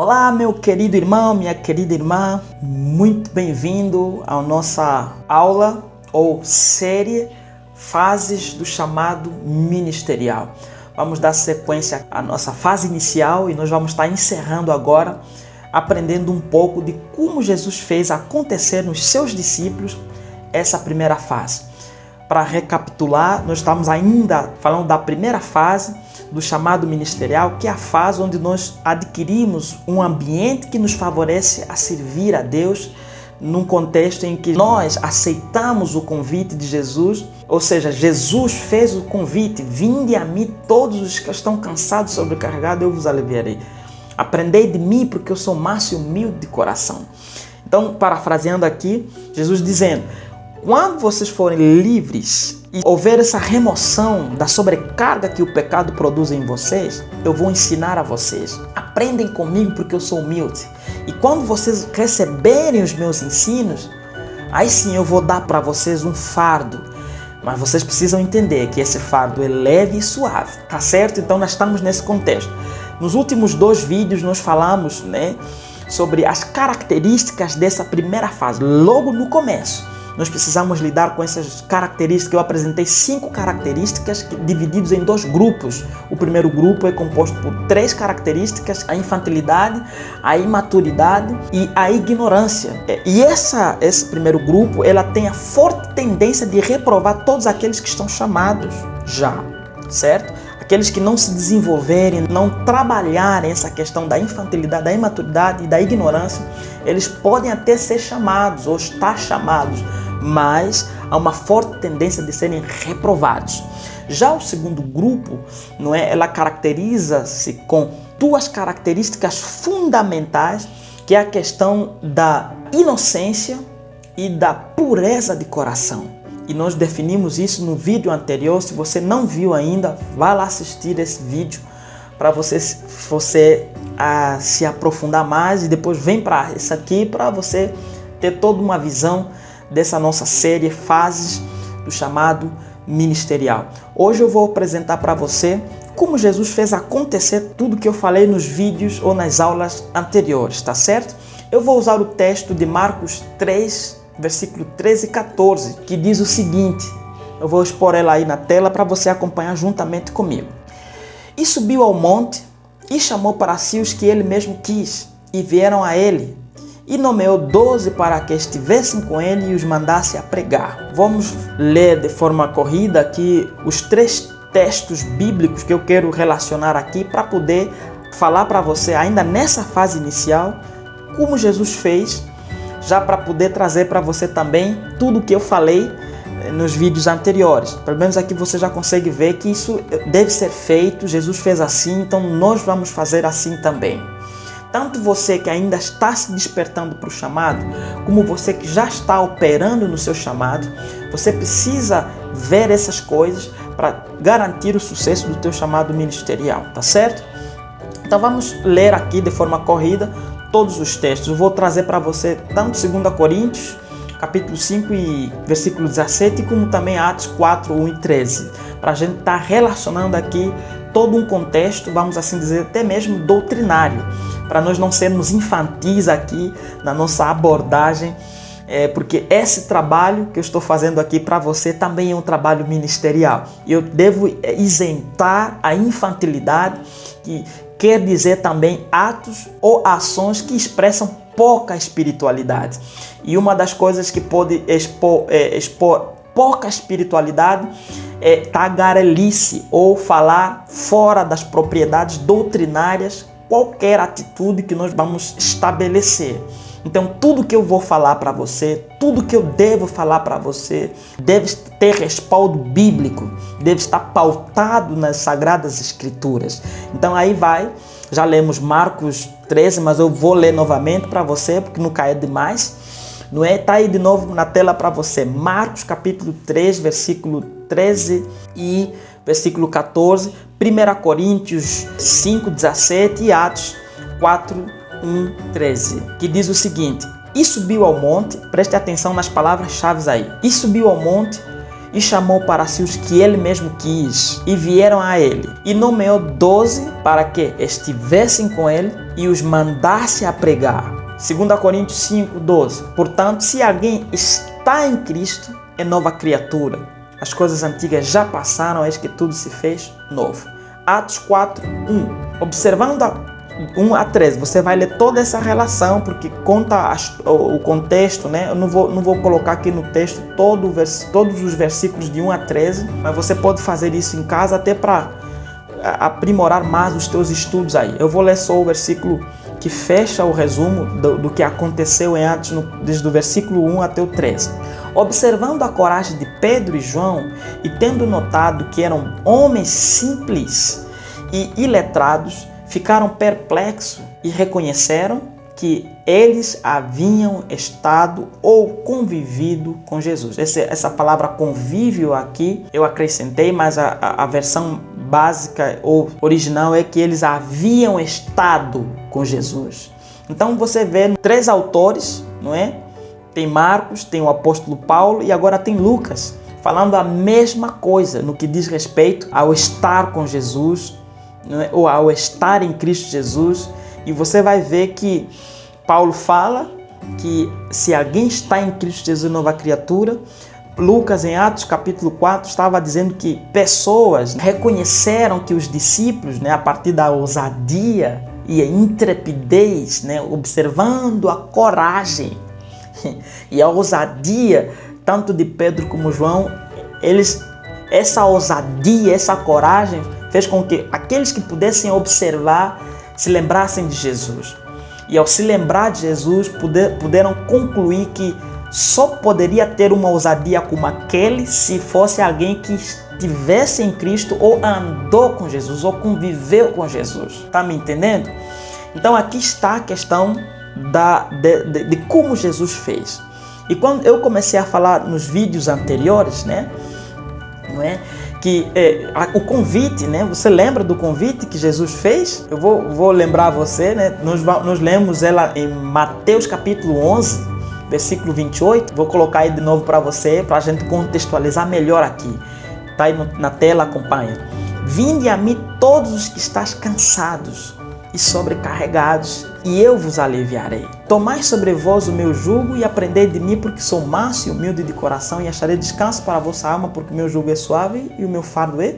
Olá, meu querido irmão, minha querida irmã, muito bem-vindo à nossa aula ou série Fases do Chamado Ministerial. Vamos dar sequência à nossa fase inicial e nós vamos estar encerrando agora, aprendendo um pouco de como Jesus fez acontecer nos seus discípulos essa primeira fase. Para recapitular, nós estamos ainda falando da primeira fase do chamado ministerial, que é a fase onde nós adquirimos um ambiente que nos favorece a servir a Deus num contexto em que nós aceitamos o convite de Jesus, ou seja, Jesus fez o convite: vinde a mim todos os que estão cansados e sobrecarregados, eu vos aliviarei. Aprendei de mim, porque eu sou manso e humilde de coração. Então, parafraseando aqui, Jesus dizendo: quando vocês forem livres e houver essa remoção da sobrecarga que o pecado produz em vocês, eu vou ensinar a vocês. Aprendem comigo porque eu sou humilde. E quando vocês receberem os meus ensinos, aí sim eu vou dar para vocês um fardo. Mas vocês precisam entender que esse fardo é leve e suave, tá certo? Então nós estamos nesse contexto. Nos últimos 2 vídeos nós falamos, sobre as características dessa primeira fase, logo no começo. Nós precisamos lidar com essas características. Eu apresentei 5 características divididas em 2 grupos. O primeiro grupo é composto por 3 características: a infantilidade, a imaturidade e a ignorância. E esse primeiro grupo, ela tem a forte tendência de reprovar todos aqueles que estão chamados já, certo? Aqueles que não se desenvolverem, não trabalharem essa questão da infantilidade, da imaturidade e da ignorância, eles podem até ser chamados ou estar chamados, mas há uma forte tendência de serem reprovados. Já o segundo grupo, ela caracteriza-se com 2 características fundamentais, que é a questão da inocência e da pureza de coração. E nós definimos isso no vídeo anterior. Se você não viu ainda, vá lá assistir esse vídeo para você se aprofundar mais, e depois vem para isso aqui para você ter toda uma visão dessa nossa série Fases do Chamado Ministerial. Hoje eu vou apresentar para você como Jesus fez acontecer tudo que eu falei nos vídeos ou nas aulas anteriores, tá certo? Eu vou usar o texto de Marcos 3, versículo 13 e 14, que diz o seguinte. Eu vou expor ela aí na tela para você acompanhar juntamente comigo. E subiu ao monte e chamou para si os que ele mesmo quis, e vieram a ele, e nomeou 12 para que estivessem com ele e os mandasse a pregar. Vamos ler de forma corrida aqui os 3 textos bíblicos que eu quero relacionar aqui para poder falar para você, ainda nessa fase inicial, como Jesus fez, já para poder trazer para você também tudo o que eu falei nos vídeos anteriores. Pelo menos aqui você já consegue ver que isso deve ser feito. Jesus fez assim, então nós vamos fazer assim também. Tanto você que ainda está se despertando para o chamado, como você que já está operando no seu chamado, você precisa ver essas coisas para garantir o sucesso do teu chamado ministerial, tá certo? Então vamos ler aqui de forma corrida todos os textos. Eu vou trazer para você tanto 2 Coríntios, capítulo 5 e versículo 17, como também Atos 4, 1 e 13, para a gente estar relacionando aqui todo um contexto, vamos assim dizer, até mesmo doutrinário, para nós não sermos infantis aqui na nossa abordagem, porque esse trabalho que eu estou fazendo aqui para você também é um trabalho ministerial. Eu devo isentar a infantilidade, que quer dizer também atos ou ações que expressam pouca espiritualidade. E uma das coisas que pode expor pouca espiritualidade é tagarelice, ou falar fora das propriedades doutrinárias, qualquer atitude que nós vamos estabelecer. Então, tudo que eu vou falar para você, tudo que eu devo falar para você, deve ter respaldo bíblico, deve estar pautado nas Sagradas Escrituras. Então, aí já lemos Marcos 13, mas eu vou ler novamente para você, porque não cai demais. Está aí de novo na tela para você. Marcos capítulo 3, versículo 13 e versículo 14, 1 Coríntios 5, 17 e Atos 4, 1:13, que diz o seguinte: e subiu ao monte, preste atenção nas palavras-chave aí, e subiu ao monte e chamou para si os que ele mesmo quis, e vieram a ele, e nomeou 12 para que estivessem com ele e os mandasse a pregar. 2 Coríntios 5:12. Portanto, se alguém está em Cristo, é nova criatura. As coisas antigas já passaram, eis que tudo se fez novo. Atos 4:1. Observando 1 a 13, você vai ler toda essa relação, porque conta o contexto, né? Eu não vou colocar aqui no texto todos os versículos de 1 a 13, mas você pode fazer isso em casa até para aprimorar mais os teus estudos aí. Eu vou ler só o versículo que fecha o resumo do que aconteceu em Atos, desde o versículo 1 até o 13. Observando a coragem de Pedro e João e tendo notado que eram homens simples e iletrados, ficaram perplexos e reconheceram que eles haviam estado ou convivido com Jesus. Essa palavra convívio aqui eu acrescentei, mas a versão básica ou original é que eles haviam estado com Jesus. Então você vê 3 autores, não é? Tem Marcos, tem o apóstolo Paulo e agora tem Lucas, falando a mesma coisa no que diz respeito ao estar com Jesus, não é? Ou ao estar em Cristo Jesus. E você vai ver que Paulo fala que se alguém está em Cristo Jesus, nova criatura. Lucas, em Atos capítulo 4, estava dizendo que pessoas reconheceram que os discípulos, né, a partir da ousadia e a intrepidez, né, observando a coragem e a ousadia tanto de Pedro como João, essa ousadia, essa coragem fez com que aqueles que pudessem observar se lembrassem de Jesus. E ao se lembrar de Jesus, puderam concluir que só poderia ter uma ousadia como aquele se fosse alguém que estivesse em Cristo ou andou com Jesus ou conviveu com Jesus. Está me entendendo? Então aqui está a questão de como Jesus fez. E quando eu comecei a falar nos vídeos anteriores, né, não é? Que o convite, né? Você lembra do convite que Jesus fez? Eu vou lembrar você, né? Nós lemos ela em Mateus capítulo 11, versículo 28. Vou colocar aí de novo para você, para a gente contextualizar melhor aqui. Está aí na tela, acompanha. Vinde a mim todos os que estáis cansados e sobrecarregados, e eu vos aliviarei. Tomai sobre vós o meu jugo e aprendei de mim, porque sou manso e humilde de coração, e acharei descanso para a vossa alma, porque o meu jugo é suave e o meu fardo é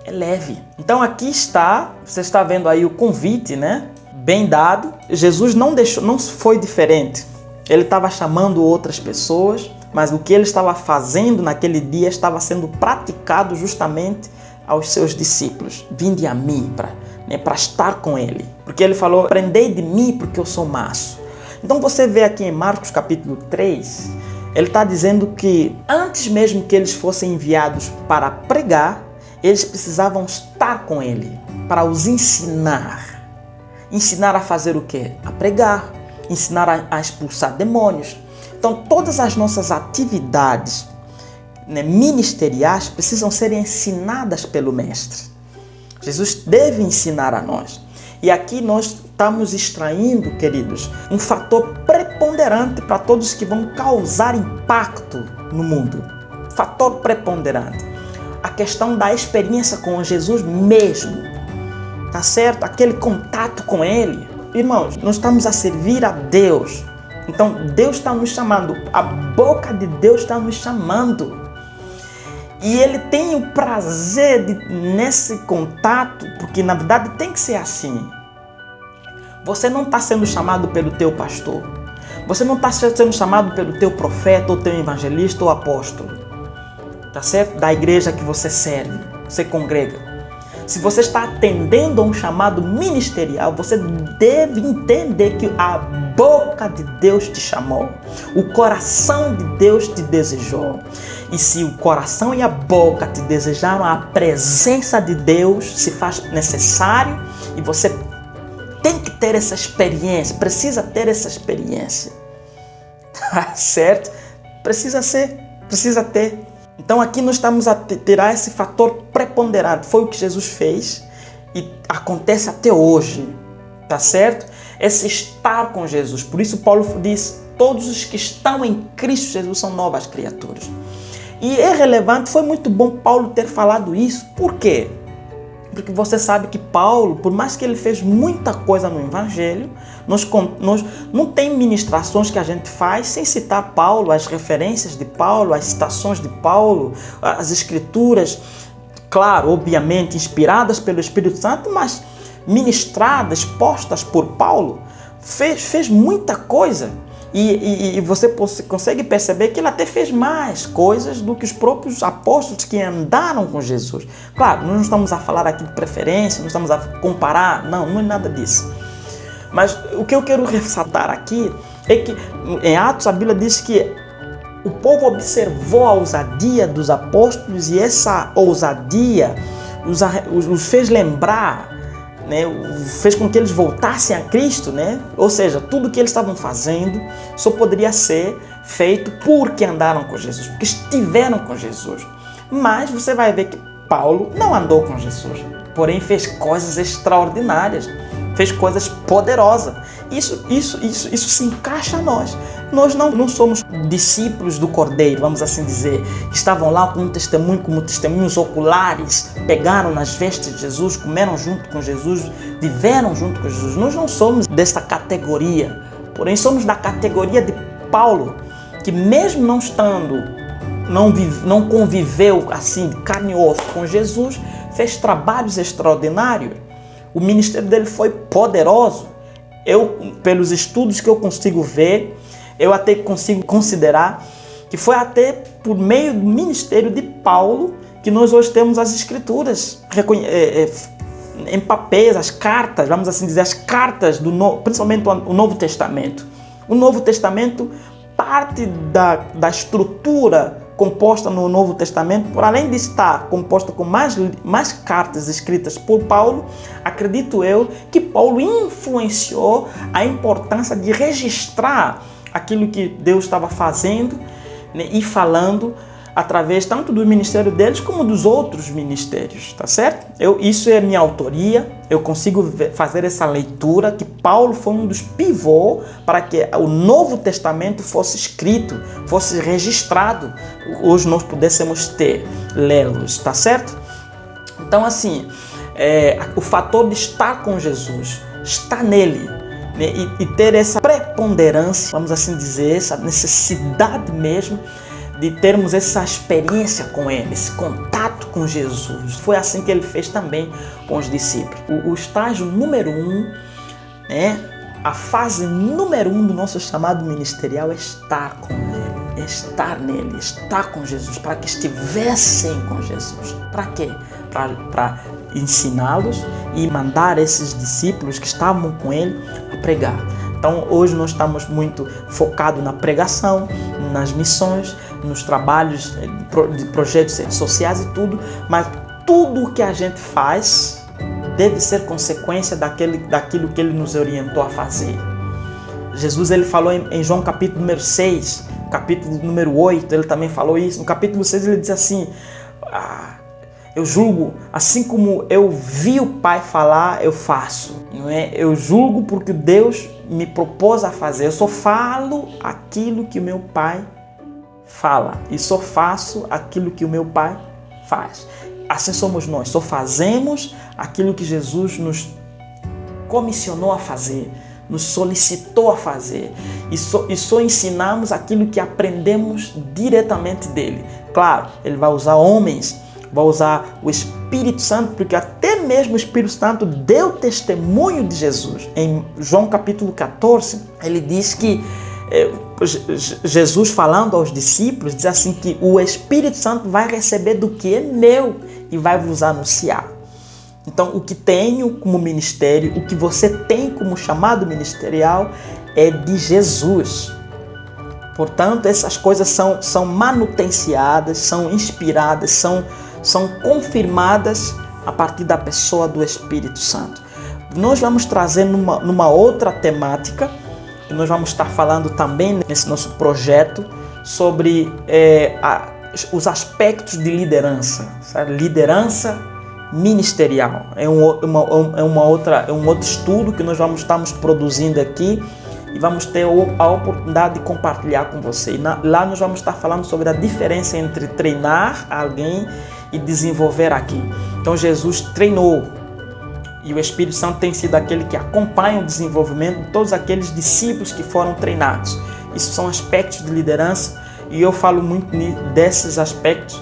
leve. Então aqui está, você está vendo aí o convite, né? Bem dado. Jesus não foi diferente. Ele estava chamando outras pessoas, mas o que ele estava fazendo naquele dia estava sendo praticado justamente aos seus discípulos. Vinde a mim para estar com ele. Porque ele falou, aprendei de mim porque eu sou manso. Então você vê aqui em Marcos capítulo 3, ele está dizendo que antes mesmo que eles fossem enviados para pregar, eles precisavam estar com ele para os ensinar. Ensinar a fazer o quê? A pregar. Ensinar a expulsar demônios. Então todas as nossas atividades, né, ministeriais precisam ser ensinadas pelo Mestre. Jesus deve ensinar a nós. E aqui nós estamos extraindo, queridos, um fator preponderante para todos que vão causar impacto no mundo. Fator preponderante. A questão da experiência com Jesus mesmo. Tá certo? Aquele contato com Ele. Irmãos, nós estamos a servir a Deus. Então Deus está nos chamando. A boca de Deus está nos chamando. E Ele tem o prazer nesse contato, porque na verdade tem que ser assim. Você não está sendo chamado pelo teu pastor. Você não está sendo chamado pelo teu profeta, ou teu evangelista, ou apóstolo. Tá certo? Da igreja que você serve, você congrega. Se você está atendendo a um chamado ministerial, você deve entender que a boca de Deus te chamou. O coração de Deus te desejou. E se o coração e a boca te desejaram, a presença de Deus se faz necessário e você tem que ter essa experiência, precisa ter essa experiência. Certo? Precisa ter. Então aqui nós estamos a tirar esse fator preponderante. Foi o que Jesus fez e acontece até hoje. Tá certo? Esse estar com Jesus. Por isso Paulo diz, todos os que estão em Cristo Jesus são novas criaturas. E é relevante, foi muito bom Paulo ter falado isso. Por quê? Porque você sabe que Paulo, por mais que ele fez muita coisa no Evangelho, nós não tem ministrações que a gente faz sem citar Paulo, as referências de Paulo, as citações de Paulo, as escrituras, claro, obviamente inspiradas pelo Espírito Santo, mas ministradas, postas por Paulo, fez muita coisa. E você consegue perceber que ele até fez mais coisas do que os próprios apóstolos que andaram com Jesus. Claro, não estamos a falar aqui de preferência, não estamos a comparar, não é nada disso. Mas o que eu quero ressaltar aqui é que em Atos a Bíblia diz que o povo observou a ousadia dos apóstolos e essa ousadia os fez lembrar, né, fez com que eles voltassem a Cristo, né? Ou seja, tudo que eles estavam fazendo só poderia ser feito porque andaram com Jesus, porque estiveram com Jesus. Mas você vai ver que Paulo não andou com Jesus, porém fez coisas extraordinárias, fez coisas poderosas. Isso se encaixa a nós. Nós não somos discípulos do Cordeiro, vamos assim dizer, que estavam lá como testemunhos oculares, pegaram nas vestes de Jesus, comeram junto com Jesus, viveram junto com Jesus. Nós não somos dessa categoria, porém somos da categoria de Paulo, que mesmo não estando, não conviveu assim, carne e osso com Jesus, fez trabalhos extraordinários. O ministério dele foi poderoso. Pelos estudos que eu consigo ver, eu até consigo considerar que foi até por meio do ministério de Paulo que nós hoje temos as escrituras em papéis, as cartas, vamos assim dizer, as cartas, principalmente o Novo Testamento. O Novo Testamento, parte da estrutura composta no Novo Testamento, por além de estar composta com mais cartas escritas por Paulo, acredito eu que Paulo influenciou a importância de registrar aquilo que Deus estava fazendo, né, e falando através tanto do ministério deles como dos outros ministérios, tá certo? Isso é minha autoria, eu consigo fazer essa leitura que Paulo foi um dos pivôs para que o Novo Testamento fosse escrito, fosse registrado, hoje nós pudéssemos lê-los, tá certo? Então assim, o fator de estar com Jesus, estar nele, né, e ter essa preponderância, vamos assim dizer, essa necessidade mesmo de termos essa experiência com Ele, esse contato com Jesus. Foi assim que Ele fez também com os discípulos. O estágio número 1, né, a fase número 1 do nosso chamado ministerial é estar com Ele, estar nele, estar com Jesus, para que estivessem com Jesus. Para quê? Para ensiná-los e mandar esses discípulos que estavam com Ele a pregar. Então hoje nós estamos muito focados na pregação, nas missões, nos trabalhos de projetos sociais e tudo, mas tudo o que a gente faz deve ser consequência daquilo que Ele nos orientou a fazer. Jesus ele falou em João capítulo número 6, capítulo número 8, ele também falou isso. No capítulo 6 ele diz assim, eu julgo, assim como eu vi o Pai falar, eu faço. Não é? Eu julgo porque Deus me propôs a fazer. Eu só falo aquilo que o meu Pai fala e só faço aquilo que o meu Pai faz. Assim somos nós, só fazemos aquilo que Jesus nos comissionou a fazer, nos solicitou a fazer e só ensinamos aquilo que aprendemos diretamente dele. Claro, ele vai usar homens, vai usar o Espírito Santo, porque até mesmo o Espírito Santo deu testemunho de Jesus. Em João capítulo 14, ele diz que Jesus falando aos discípulos, diz assim que o Espírito Santo vai receber do que é meu e vai vos anunciar. Então, o que tenho como ministério, o que você tem como chamado ministerial é de Jesus. Portanto, essas coisas são manutenciadas, são inspiradas, são confirmadas a partir da pessoa do Espírito Santo. Nós vamos trazer numa outra temática, que nós vamos estar falando também nesse nosso projeto, sobre os aspectos de liderança, sabe? Liderança ministerial. É um outro estudo que nós estamos produzindo aqui, e vamos ter a oportunidade de compartilhar com você. Lá nós vamos estar falando sobre a diferença entre treinar alguém e desenvolver aqui. Então Jesus treinou e o Espírito Santo tem sido aquele que acompanha o desenvolvimento de todos aqueles discípulos que foram treinados. Isso são aspectos de liderança e eu falo muito desses aspectos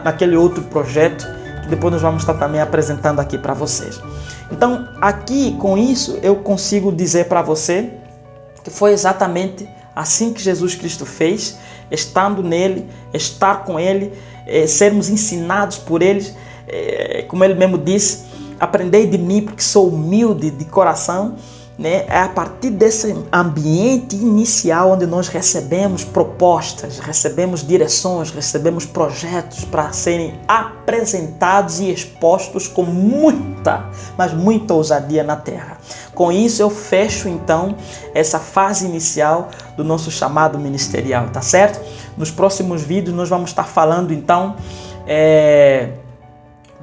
naquele outro projeto que depois nós vamos estar também apresentando aqui para vocês. Então aqui com isso eu consigo dizer para você que foi exatamente assim que Jesus Cristo fez, estando nele, estar com ele, sermos ensinados por ele, como ele mesmo disse, aprendei de mim porque sou humilde de coração, né? É a partir desse ambiente inicial onde nós recebemos propostas, recebemos direções, recebemos projetos para serem apresentados e expostos com muita, mas muita ousadia na terra. Com isso eu fecho então essa fase inicial do nosso chamado ministerial, tá certo? Nos próximos vídeos nós vamos estar falando então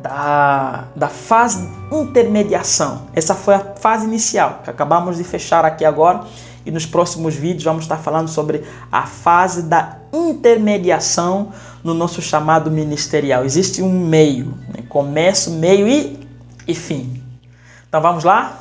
da fase de intermediação. Essa foi a fase inicial que acabamos de fechar aqui agora, e nos próximos vídeos vamos estar falando sobre a fase da intermediação no nosso chamado ministerial. Existe um meio, né? Começo, meio e fim. Então vamos lá?